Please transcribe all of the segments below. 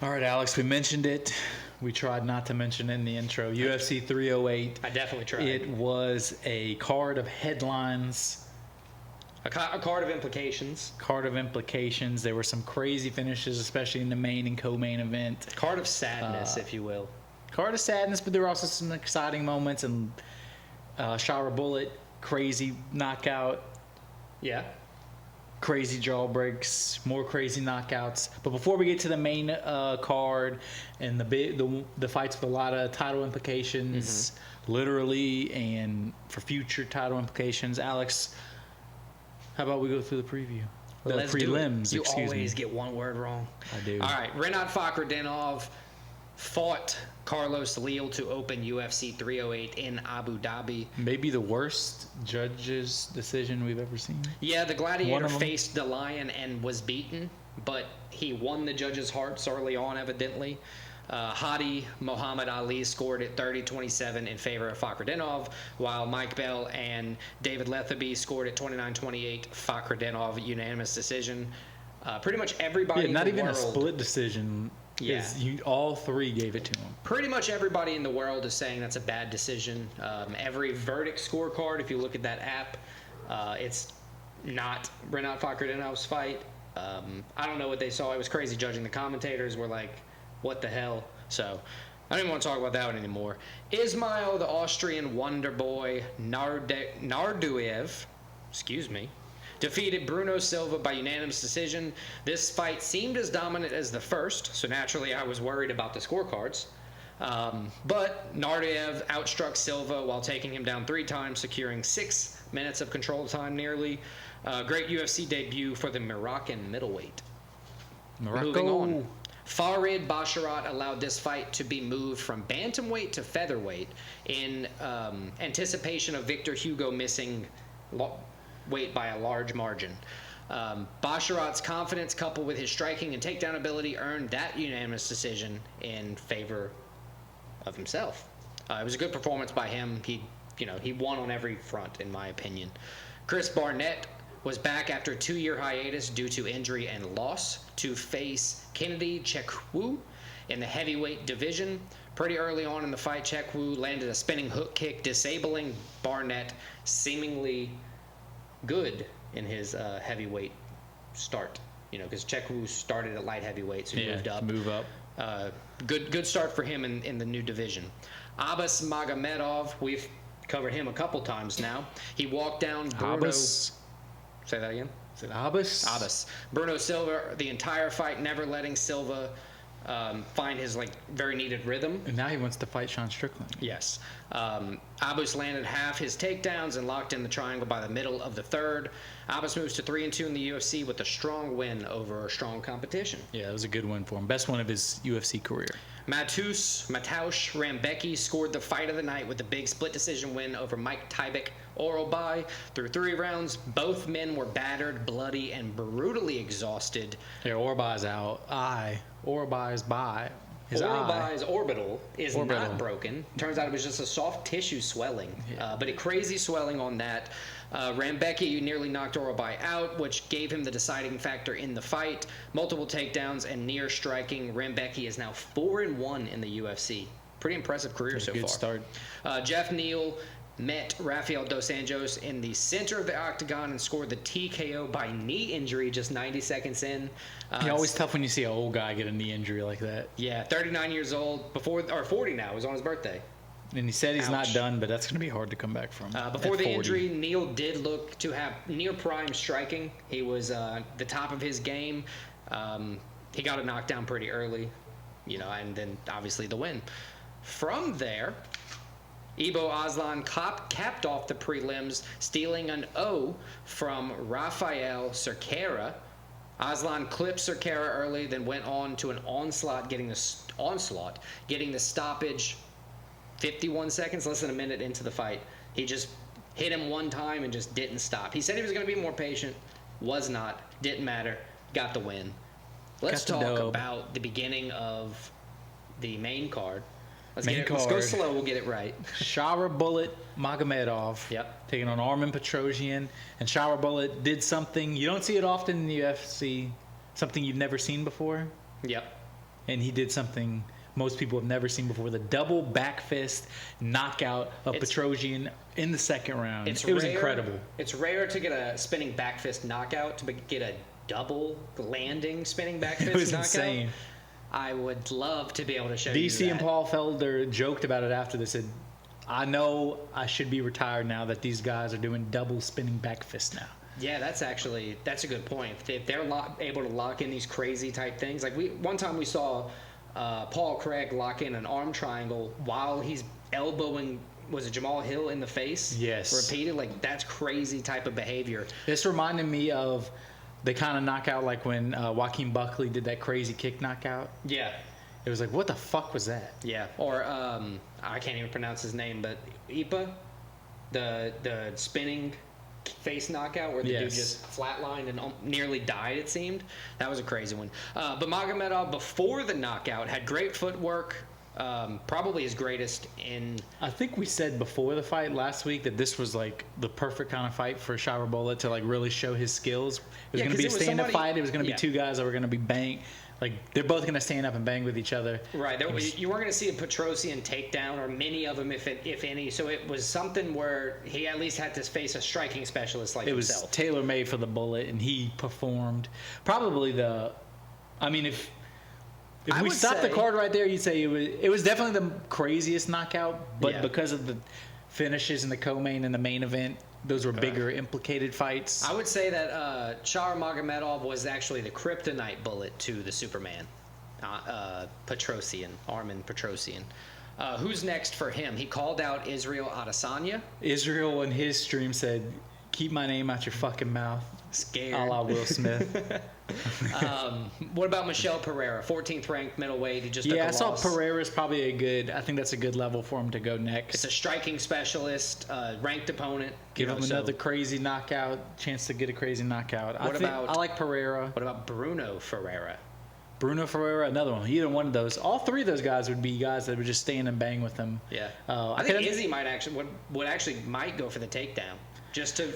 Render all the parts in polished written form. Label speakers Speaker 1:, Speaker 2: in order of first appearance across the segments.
Speaker 1: All right, Alex, we mentioned it. We tried not to mention it in the intro. UFC 308.
Speaker 2: I definitely tried.
Speaker 1: It was a card of headlines.
Speaker 2: A card of implications.
Speaker 1: Card of implications. There were some crazy finishes, especially in the main and co-main event.
Speaker 2: Card of sadness, if you will.
Speaker 1: Card of sadness, but there were also some exciting moments. And Shara Bullet, crazy knockout.
Speaker 2: Yeah.
Speaker 1: Crazy jaw breaks, more crazy knockouts. But before we get to the main card and the fights with a lot of title implications, literally, and for future title implications, Alex, how about we go through the preview? The
Speaker 2: Let's
Speaker 1: prelims,
Speaker 2: do it. You
Speaker 1: excuse
Speaker 2: always
Speaker 1: me.
Speaker 2: get one word wrong.
Speaker 1: I do.
Speaker 2: All right. Renat Fakhretdinov fought Carlos Leal to open UFC 308 in Abu Dhabi.
Speaker 1: Maybe the worst judge's decision we've ever seen.
Speaker 2: Yeah, the Gladiator faced the Lion and was beaten, but he won the judges' hearts early on, evidently. Hadi Muhammad Ali scored at 30-27 in favor of Fakhretdinov, while Mike Bell and David Lethaby scored at 29-28. Fakhretdinov unanimous decision. Pretty much everybody in the world.
Speaker 1: Not even a split decision.
Speaker 2: Yeah.
Speaker 1: All three gave it to him.
Speaker 2: Pretty much everybody in the world is saying that's a bad decision. Every verdict scorecard, if you look at that app, it's not Renat Fakhretdinov's fight. I don't know what they saw. It was crazy judging. The commentators were like, what the hell? So I don't even want to talk about that one anymore. Ismail, the Austrian wonder boy, Narduev, defeated Bruno Silva by unanimous decision. This fight seemed as dominant as the first, so naturally I was worried about the scorecards. But Narduev outstruck Silva while taking him down 3 times, securing 6 minutes of control time nearly. Great UFC debut for the Moroccan middleweight. Moving on. Farid Basharat allowed this fight to be moved from bantamweight to featherweight in anticipation of Victor Hugo missing weight by a large margin. Basharat's confidence, coupled with his striking and takedown ability, earned that unanimous decision in favor of himself. It was a good performance by him. He won on every front, in my opinion. Chris Barnett was back after a 2-year hiatus due to injury and loss to face Kennedy Chekwu in the heavyweight division. Pretty early on in the fight, Chekwu landed a spinning hook kick, disabling Barnett, seemingly good in his heavyweight start. Because Chekwu started at light heavyweight, so he moved up. Good start for him in the new division. Abbas Magomedov, we've covered him a couple times now. He walked down Bruno.
Speaker 1: Abbas?
Speaker 2: Say that again.
Speaker 1: Is it Abbas?
Speaker 2: Abbas. Bruno Silva, the entire fight, never letting Silva find his very needed rhythm.
Speaker 1: And now he wants to fight Sean Strickland.
Speaker 2: Yes. Abbas landed half his takedowns and locked in the triangle by the middle of the third. Abbas moves to 3-2 in the UFC with a strong win over a strong competition.
Speaker 1: Yeah, it was a good win for him. Best one of his UFC career.
Speaker 2: Mateusz Rambecki scored the fight of the night with a big split decision win over Mike Tybick Orobai. Through 3 rounds, both men were battered, bloody, and brutally exhausted.
Speaker 1: Yeah, Orobai's out. Orobai's by.
Speaker 2: Orobai's orbital is not broken. Turns out it was just a soft tissue swelling, but a crazy swelling on that. Rambecki nearly knocked Orobai out, which gave him the deciding factor in the fight. Multiple takedowns and near striking. Rambecki is now 4-1 in the UFC. Pretty impressive career so far.
Speaker 1: Good start.
Speaker 2: Jeff Neal met Rafael Dos Anjos in the center of the octagon and scored the TKO by knee injury just 90 seconds in.
Speaker 1: It's always tough when you see an old guy get a knee injury like that.
Speaker 2: Yeah, 39 years old, 40 now. It was on his birthday.
Speaker 1: And he said he's not done, but that's going to be hard to come back from.
Speaker 2: Before the injury, Neal did look to have near prime striking. He was the top of his game. He got a knockdown pretty early, and then obviously the win. From there, Ibo Aslan capped off the prelims, stealing an O from Rafael Cerqueira. Aslan clipped Cerqueira early, then went on to an onslaught, getting the stoppage 51 seconds, less than a minute into the fight. He just hit him one time and just didn't stop. He said he was going to be more patient, was not, didn't matter, got the win. Let's talk about the beginning of the main card. Let's go slow, we'll get it right.
Speaker 1: Shara Bullet Magomedov taking on Armen Petrosyan. And Shara Bullet did something, you don't see it often in the UFC, something you've never seen before.
Speaker 2: Yep.
Speaker 1: and he did something most people have never seen before: the double back fist knockout of Petrosian in the second round. It was incredible.
Speaker 2: It's rare to get a spinning back fist knockout, to get a double landing spinning back fist knockout. It was insane. I would love to be able to show you that.
Speaker 1: DC and Paul Felder joked about it after. They said, I know I should be retired now that these guys are doing double spinning back fist now.
Speaker 2: Yeah, that's a good point. If they're able to lock in these crazy type things, like one time we saw Paul Craig lock in an arm triangle while he's elbowing, was it Jamal Hill in the face?
Speaker 1: Yes.
Speaker 2: Repeated, like that's crazy type of behavior.
Speaker 1: This reminded me of the kind of knockout like when Joaquin Buckley did that crazy kick knockout.
Speaker 2: Yeah.
Speaker 1: It was like, what the fuck was that?
Speaker 2: Yeah. Or I can't even pronounce his name, but Ipa, the spinning face knockout where the dude just flatlined and nearly died, it seemed. That was a crazy one. But Magomedov, before the knockout, had great footwork. Probably his greatest in...
Speaker 1: I think we said before the fight last week that this was like the perfect kind of fight for Sharabola to like really show his skills. It was going to be a stand-up fight. It was going to be two guys that were going to be bang. Like, they're both going to stand up and bang with each other.
Speaker 2: Right. You weren't going to see a Petrosian takedown, or many of them, if any. So it was something where he at least had to face a striking specialist like himself. It was
Speaker 1: tailor-made for the bullet, and he performed. Probably if we stopped the card right there, you'd say it was definitely the craziest knockout, but because of the finishes in the co-main and the main event, those were bigger implicated fights.
Speaker 2: I would say that Shar Magomedov was actually the kryptonite bullet to the Superman, Petrosian, Armen Petrosian. Who's next for him? He called out Israel Adesanya.
Speaker 1: Israel in his stream said, keep my name out your fucking mouth.
Speaker 2: Scared.
Speaker 1: A la Will Smith.
Speaker 2: What about Michel Pereira, 14th ranked middleweight? He just took a loss.
Speaker 1: I saw Pereira's probably I think that's a good level for him to go next.
Speaker 2: It's a striking specialist, ranked opponent.
Speaker 1: Give him another crazy knockout, chance to get a crazy knockout. I like Pereira.
Speaker 2: What about Bruno Ferreira?
Speaker 1: Bruno Ferreira, another one. Either one of those. All three of those guys would be guys that would just stand and bang with him.
Speaker 2: Yeah. I think Izzy might go for the takedown. Just to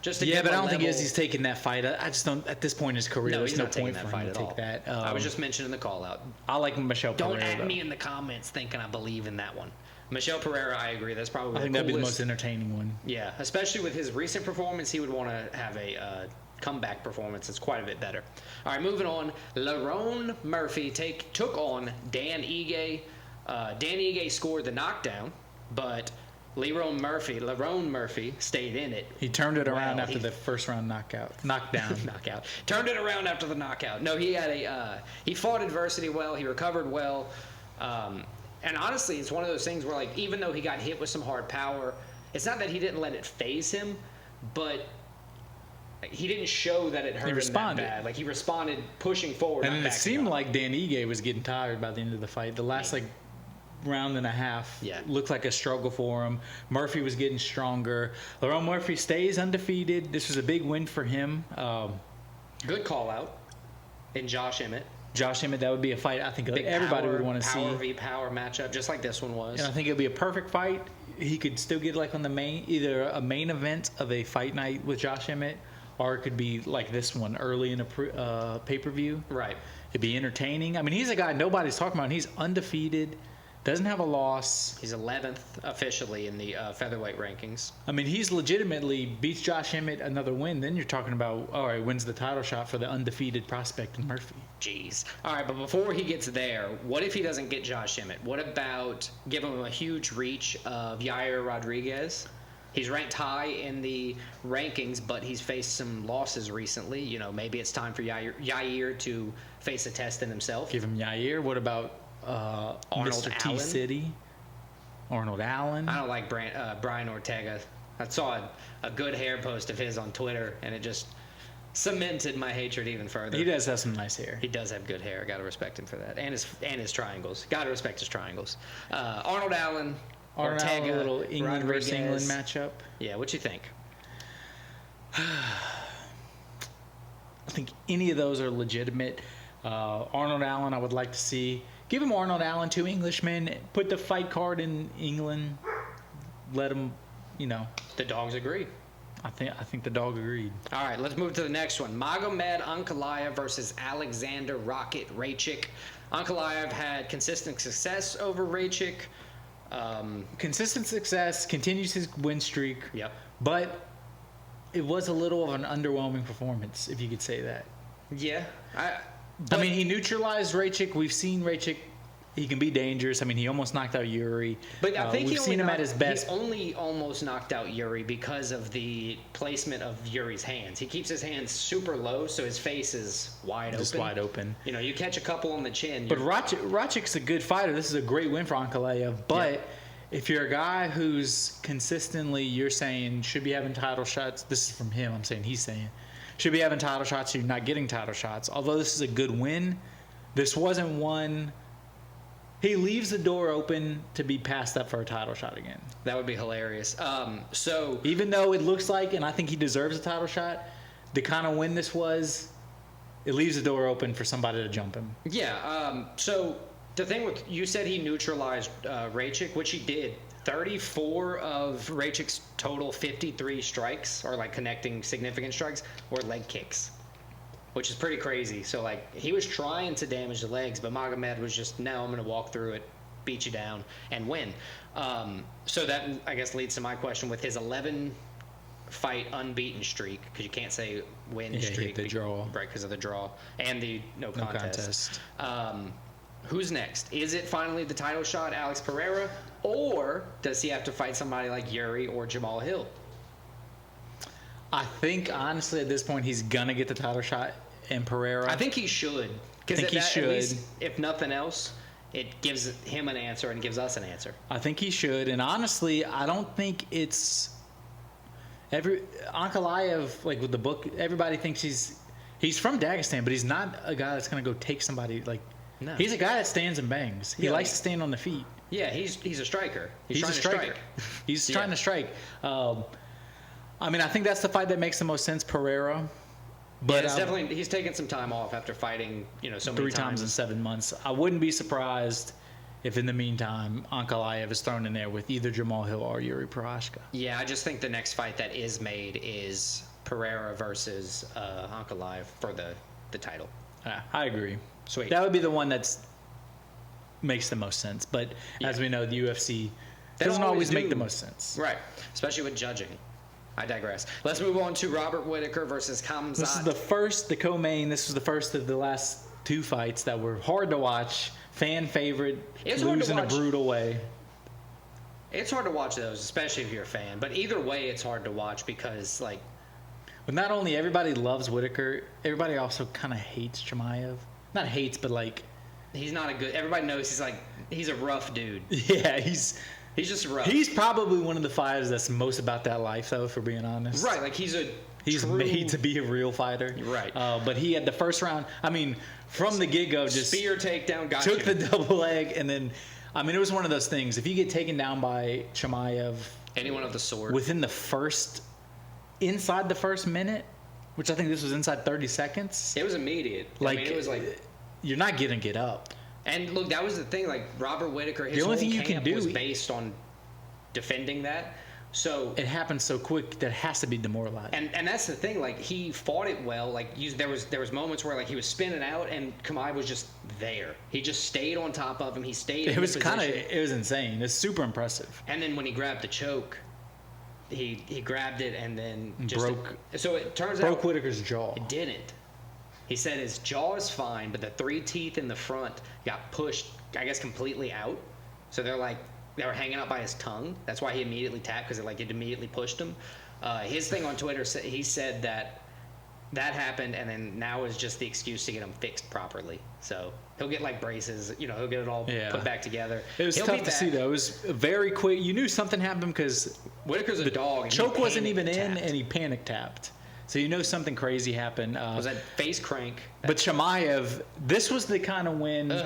Speaker 1: but I don't think Izzy's taking that fight. I just don't. At this point in his career,
Speaker 2: there's no
Speaker 1: point
Speaker 2: for
Speaker 1: him to take that.
Speaker 2: I was just mentioning the call out.
Speaker 1: I like Michel Pereira.
Speaker 2: Don't add me in the comments thinking I believe in that one. Michel Pereira, I agree. That's probably
Speaker 1: I think that'd be the most entertaining one.
Speaker 2: Yeah, especially with his recent performance, he would want to have a comeback performance. It's quite a bit better. All right, moving on. Lerone Murphy took on Dan Ige. Dan Ige scored the knockdown, but Lerone Murphy stayed in it.
Speaker 1: He turned it around after the first round knockdown.
Speaker 2: Knockout. Turned it around after the knockout. No, he had he fought adversity well. He recovered well. And honestly, it's one of those things where, like, even though he got hit with some hard power, it's not that he didn't let it phase him, but he didn't show that it hurt him that bad. Like, he responded pushing forward.
Speaker 1: And it seemed like Dan Ige was getting tired by the end of the fight. The last, round and a half looked like a struggle for him. Murphy was getting stronger. Lerone Murphy stays undefeated. This was a big win for him.
Speaker 2: Good call out in Josh Emmett.
Speaker 1: That would be a fight I think everybody would want to see.
Speaker 2: Power v power matchup, just like this one was.
Speaker 1: And I think it would be a perfect fight. He could still get on the either a main event of a fight night with Josh Emmett, or it could be like this one early in a pay-per-view.
Speaker 2: Right.
Speaker 1: It'd be entertaining. I mean, he's a guy nobody's talking about. He's undefeated. Doesn't have a loss.
Speaker 2: He's 11th officially in the featherweight rankings.
Speaker 1: I mean, he's legitimately beats Josh Emmett, another win. Then you're talking about, all right, wins the title shot for the undefeated prospect in Murphy.
Speaker 2: Jeez. All right, but before he gets there, what if he doesn't get Josh Emmett? What about giving him a huge reach of Yair Rodriguez? He's ranked high in the rankings, but he's faced some losses recently. You know, maybe it's time for Yair to face a test in himself.
Speaker 1: Give him Yair. What about
Speaker 2: Arnold
Speaker 1: Mr.
Speaker 2: Allen?
Speaker 1: T-City? Arnold Allen?
Speaker 2: I don't like Brian Ortega. I saw a good hair post of his on Twitter, and it just cemented my hatred even further.
Speaker 1: He does have some nice hair.
Speaker 2: He does have good hair. Got to respect him for that. And his triangles. Got to respect his triangles. Arnold Allen, Ortega,
Speaker 1: a little England
Speaker 2: Rodriguez.
Speaker 1: versus England matchup.
Speaker 2: Yeah, what you think?
Speaker 1: I think any of those are legitimate. Arnold Allen, I would like to see. Give him Arnold Allen, 2 Englishmen. Put the fight card in England. Let him,
Speaker 2: The dogs agree.
Speaker 1: I think the dog agreed.
Speaker 2: All right, let's move to the next one. Magomed Ankalaev versus Alexander Rocket Raychik. Ankalaev had consistent success over Raychik.
Speaker 1: Consistent success, continues his win streak.
Speaker 2: Yep.
Speaker 1: But it was a little of an underwhelming performance, if you could say that.
Speaker 2: Yeah.
Speaker 1: I mean, he neutralized Raychik. We've seen Raychik. He can be dangerous. I mean, he almost knocked out Yuri.
Speaker 2: But I think
Speaker 1: we've seen him at his best.
Speaker 2: He only almost knocked out Yuri because of the placement of Yuri's hands. He keeps his hands super low, so his face is wide
Speaker 1: Just
Speaker 2: open.
Speaker 1: wide open.
Speaker 2: You know, you catch a couple on the chin.
Speaker 1: But Rachik's a good fighter. This is a great win for Ankalaev. But if you're a guy who's consistently, you're saying, should be having title shots. This is from him. I'm saying he's saying. Should be having title shots. You're not getting title shots. Although this is a good win, this wasn't one. He leaves the door open to be passed up for a title shot again.
Speaker 2: That would be hilarious. So
Speaker 1: even though it looks like, and I think he deserves a title shot, the kind of win this was, it leaves the door open for somebody to jump him.
Speaker 2: Yeah. So the thing with, you said he neutralized Raychik, which he did. 34 of Raychik's total 53 strikes, or like connecting significant strikes, were leg kicks, which is pretty crazy. So, like, he was trying to damage the legs, but Magomed was just, no, I'm going to walk through it, beat you down, and win. So that, I guess, leads to my question with his 11-fight unbeaten streak, because you can't say win streak.
Speaker 1: The draw.
Speaker 2: Right, because of the draw, and the no contest. Who's next? Is it finally the title shot, Alex Pereira, or does he have to fight somebody like Yuri or Jamal Hill?
Speaker 1: I think, honestly, at this point, he's going to get the title shot in Pereira.
Speaker 2: I think he should.
Speaker 1: I think he should.
Speaker 2: At least, if nothing else, it gives him an answer and gives us an answer.
Speaker 1: I think he should. And honestly, I don't think it's... Ankalaev, like with the book, everybody thinks he's from Dagestan, but he's not a guy that's going to go take somebody. Like,
Speaker 2: no.
Speaker 1: He's a guy that stands and bangs. He likes to stand on the feet.
Speaker 2: Yeah, he's a striker. He's trying
Speaker 1: a striker.
Speaker 2: To strike.
Speaker 1: He's trying to strike. I mean, I think that's the fight that makes the most sense, Pereira. But
Speaker 2: it's definitely, he's taken some time off after fighting, so many
Speaker 1: 3 times in 7 months. I wouldn't be surprised if in the meantime Ankalaev is thrown in there with either Jamal Hill or Yuri Prochazka.
Speaker 2: Yeah, I just think the next fight that is made is Pereira versus Ankalaev for the title.
Speaker 1: I agree.
Speaker 2: Sweet.
Speaker 1: That would be the one that's makes the most sense. But as we know, the UFC doesn't always make the most sense.
Speaker 2: Right, especially with judging. I digress. Let's move on to Robert Whittaker versus Khamzat.
Speaker 1: This is the first, the co-main. This was the first of the last 2 fights that were hard to watch. Fan favorite, lose in a brutal way.
Speaker 2: It's hard to watch those, especially if you're a fan. But either way, it's hard to watch because, like...
Speaker 1: But not only everybody loves Whittaker, everybody also kind of hates Chimaev. Not hates, but like...
Speaker 2: He's not a good... Everybody knows he's a rough dude.
Speaker 1: Yeah, he's
Speaker 2: just rough.
Speaker 1: He's probably one of the fighters that's most about that life, though, if we're being honest.
Speaker 2: Right, like he's
Speaker 1: made to be a real fighter.
Speaker 2: Right.
Speaker 1: But he had the first round. I mean, from the get-go, just
Speaker 2: spear takedown,
Speaker 1: took the double leg, and then, I mean, it was one of those things. If you get taken down by Chimaev,
Speaker 2: anyone of the sword,
Speaker 1: within inside the first minute, which I think this was inside 30 seconds.
Speaker 2: It was immediate.
Speaker 1: Like,
Speaker 2: I mean, it was like,
Speaker 1: you're not gonna get up.
Speaker 2: And look, that was the thing. Like Robert Whittaker, his
Speaker 1: whole
Speaker 2: whole camp was based on defending that. So
Speaker 1: it happened so quick that it has to be demoralizing.
Speaker 2: And that's the thing. Like he fought it well. Like there was moments where like he was spinning out and Chimaev was just there. He just stayed on top of him. He stayed.
Speaker 1: It was insane. It's super impressive.
Speaker 2: And then when he grabbed the choke, he grabbed it and then just
Speaker 1: broke.
Speaker 2: So it turns out
Speaker 1: broke Whittaker's jaw.
Speaker 2: It didn't. He said his jaw is fine, but the 3 teeth in the front got pushed, I guess, completely out. So they were hanging out by his tongue. That's why he immediately tapped, because it immediately pushed him. His thing on Twitter, he said that happened, and then now is just the excuse to get him fixed properly. So he'll get like braces, he'll get it all put back together.
Speaker 1: It was tough to see, though. It was very quick. You knew something happened because
Speaker 2: Whittaker's a dog. And
Speaker 1: choke wasn't even in, and he panic tapped. So you know something crazy happened.
Speaker 2: Was that face crank?
Speaker 1: But Chimaev, this was the kind of win.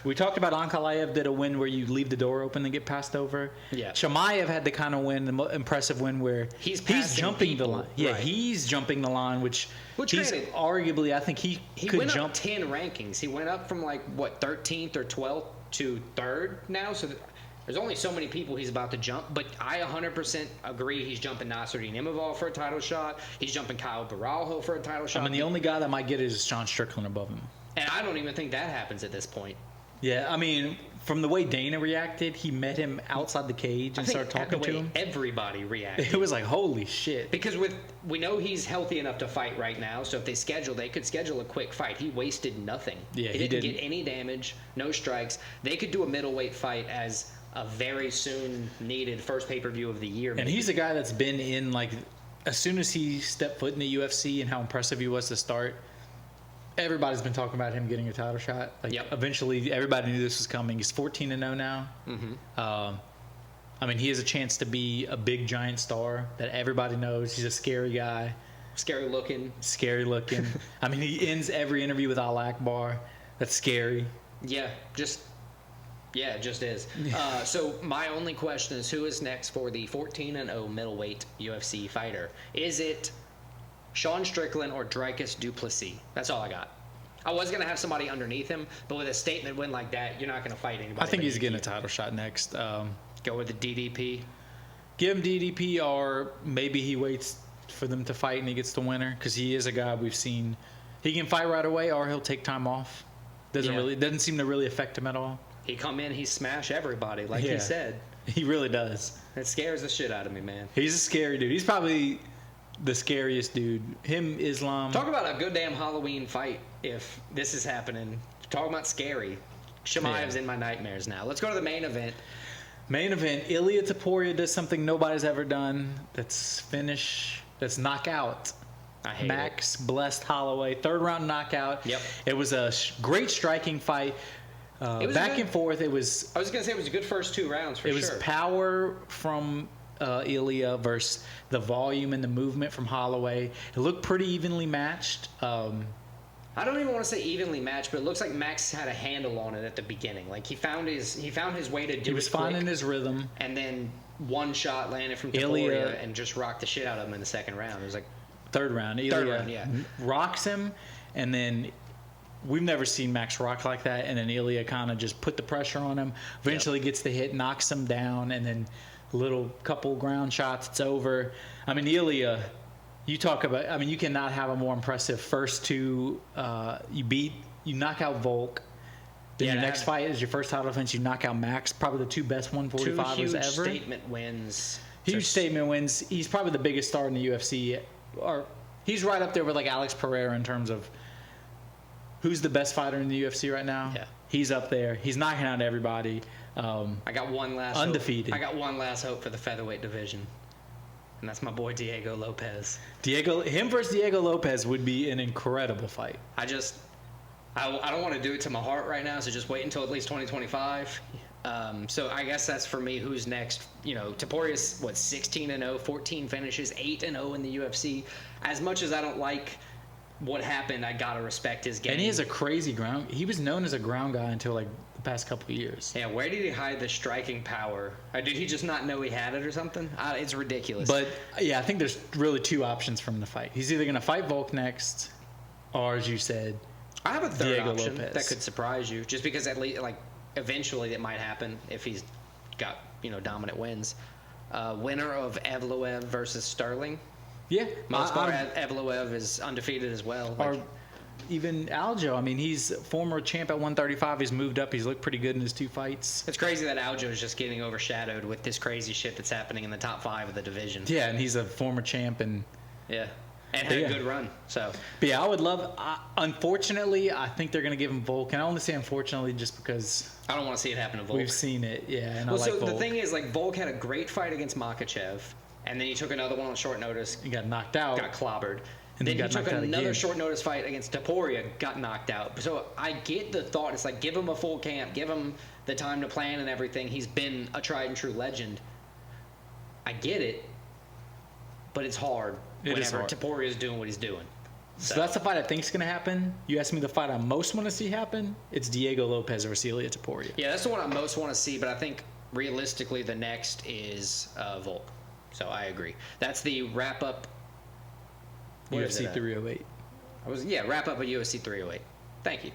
Speaker 1: We talked about Ankalaev did a win where you leave the door open and get passed over.
Speaker 2: Yeah.
Speaker 1: Chimaev had the kind of win, the impressive win where
Speaker 2: he's
Speaker 1: jumping the line. Yeah,
Speaker 2: right.
Speaker 1: He's jumping the line, which he's
Speaker 2: granted,
Speaker 1: arguably, I think he could
Speaker 2: went
Speaker 1: jump
Speaker 2: up 10 rankings. He went up from 13th or 12th to 3rd now. So there's only so many people he's about to jump, but I 100% agree he's jumping Nasruddin Imavov for a title shot. He's jumping Kyle Baralho for a title shot.
Speaker 1: I mean, the only guy that might get it is Sean Strickland above him.
Speaker 2: And I don't even think that happens at this point.
Speaker 1: Yeah, I mean, from the way Dana reacted, he met him outside the cage and started talking to him.
Speaker 2: Everybody reacted.
Speaker 1: It was like, holy shit.
Speaker 2: Because we know he's healthy enough to fight right now, so if they could schedule a quick fight. He wasted nothing.
Speaker 1: Yeah,
Speaker 2: he didn't get any damage, no strikes. They could do a middleweight fight as a very soon needed first pay-per-view of the year.
Speaker 1: And he's a guy that's been in, like, as soon as he stepped foot in the UFC and how impressive he was to start, everybody's been talking about him getting a title shot. Like, eventually, everybody knew this was coming. He's 14-0 now. I mean, he has a chance to be a big, giant star that everybody knows. He's a scary guy.
Speaker 2: Scary looking.
Speaker 1: I mean, he ends every interview with Allah Akbar. That's scary.
Speaker 2: Yeah, it just is. So my only question is, who is next for the 14-0 middleweight UFC fighter? Is it Sean Strickland or Dricus du Plessis? That's all I got. I was going to have somebody underneath him, but with a statement win like that, you're not going to fight anybody.
Speaker 1: I think he's getting a title shot next.
Speaker 2: Go with the DDP.
Speaker 1: Give him DDP, or maybe he waits for them to fight and he gets the winner, because he is a guy we've seen. He can fight right away, or he'll take time off. Doesn't seem to really affect him at all.
Speaker 2: He come in, he smash everybody, like he said.
Speaker 1: He really does.
Speaker 2: It scares the shit out of me, man.
Speaker 1: He's a scary dude. He's probably the scariest dude. Him, Islam.
Speaker 2: Talk about a good damn Halloween fight if this is happening. Talk about scary. Chimaev's in my nightmares now. Let's go to the main event.
Speaker 1: Main event, Ilia Topuria does something nobody's ever done. That's finish. That's knockout.
Speaker 2: I hate
Speaker 1: Max Blessed Holloway, 3rd round knockout.
Speaker 2: Yep.
Speaker 1: It was a great striking fight. Back and forth. It was.
Speaker 2: I was gonna say it was a good first 2 rounds for sure.
Speaker 1: It was power from Ilia versus the volume and the movement from Holloway. It looked pretty evenly matched.
Speaker 2: I don't even want to say evenly matched, but it looks like Max had a handle on it at the beginning. Like he found his way to do it.
Speaker 1: He was finding his rhythm.
Speaker 2: And then one shot landed from Topuria and just rocked the shit out of him in the 2nd round. It was like
Speaker 1: 3rd round. Ilia rocks him, and then we've never seen Max rock like that. And then Ilia kind of just put the pressure on him. Eventually gets the hit, knocks him down, and then a little couple ground shots. It's over. I mean, Ilia. You talk about. I mean, you cannot have a more impressive first 2. You knock out Volk. Then your next fight is your first title defense. You knock out Max, probably the 2 best 145ers ever.
Speaker 2: 2 huge statement wins.
Speaker 1: Huge statement wins. He's probably the biggest star in the UFC. Or he's right up there with like Alex Pereira in terms of who's the best fighter in the UFC right now.
Speaker 2: Yeah,
Speaker 1: he's up there. He's knocking out everybody.
Speaker 2: I got one last
Speaker 1: undefeated.
Speaker 2: I got one last hope for the featherweight division. And that's my boy Diego Lopez.
Speaker 1: Him versus Diego Lopez would be an incredible fight.
Speaker 2: I don't want to do it to my heart right now, so just wait until at least 2025. So I guess that's for me. Who's next? You know, Topuria's 16-0, 14 finishes, 8-0 in the UFC. As much as I don't like what happened, I gotta respect his game.
Speaker 1: And he has a crazy ground. He was known as a ground guy until like the past couple of years.
Speaker 2: Yeah, where did he hide the striking power? Or did he just not know he had it or something? It's ridiculous.
Speaker 1: But yeah, I think there's really 2 options from the fight. He's either gonna fight Volk next, or as you said,
Speaker 2: I have a 3rd
Speaker 1: Diego
Speaker 2: option
Speaker 1: Lopez.
Speaker 2: that could surprise you, just because at least eventually it might happen if he's got dominant wins. Winner of Evloev versus Sterling.
Speaker 1: Yeah,
Speaker 2: Evloev is undefeated as well.
Speaker 1: Or even Aljo. I mean, he's former champ at 135. He's moved up. He's looked pretty good in his 2 fights.
Speaker 2: It's crazy that Aljo is just getting overshadowed with this crazy shit that's happening in the top 5 of the division.
Speaker 1: Yeah, and he's a former champ and
Speaker 2: had a good run. So,
Speaker 1: but yeah, I would love. Unfortunately, I think they're going to give him Volk, and I only say unfortunately just because
Speaker 2: I don't want to see it happen to Volk.
Speaker 1: We've seen it, and
Speaker 2: well,
Speaker 1: I like
Speaker 2: so
Speaker 1: Volk.
Speaker 2: The thing is, Volk had a great fight against Makhachev, and then he took another one on short notice.
Speaker 1: He got knocked out.
Speaker 2: Got clobbered.
Speaker 1: And
Speaker 2: then he took another short notice fight against Topuria, got knocked out. So I get the thought. It's like, give him a full camp, give him the time to plan and everything. He's been a tried and true legend. I get it, but it's hard whenever Topuria is doing what he's doing.
Speaker 1: So that's the fight I think is going to happen. You asked me the fight I most want to see happen. It's Diego Lopez versus Ilia Topuria.
Speaker 2: Yeah, that's the one I most want to see, but I think realistically the next is Volk. So I agree. That's the wrap-up.
Speaker 1: UFC 308.
Speaker 2: Wrap up of UFC 308. Thank you.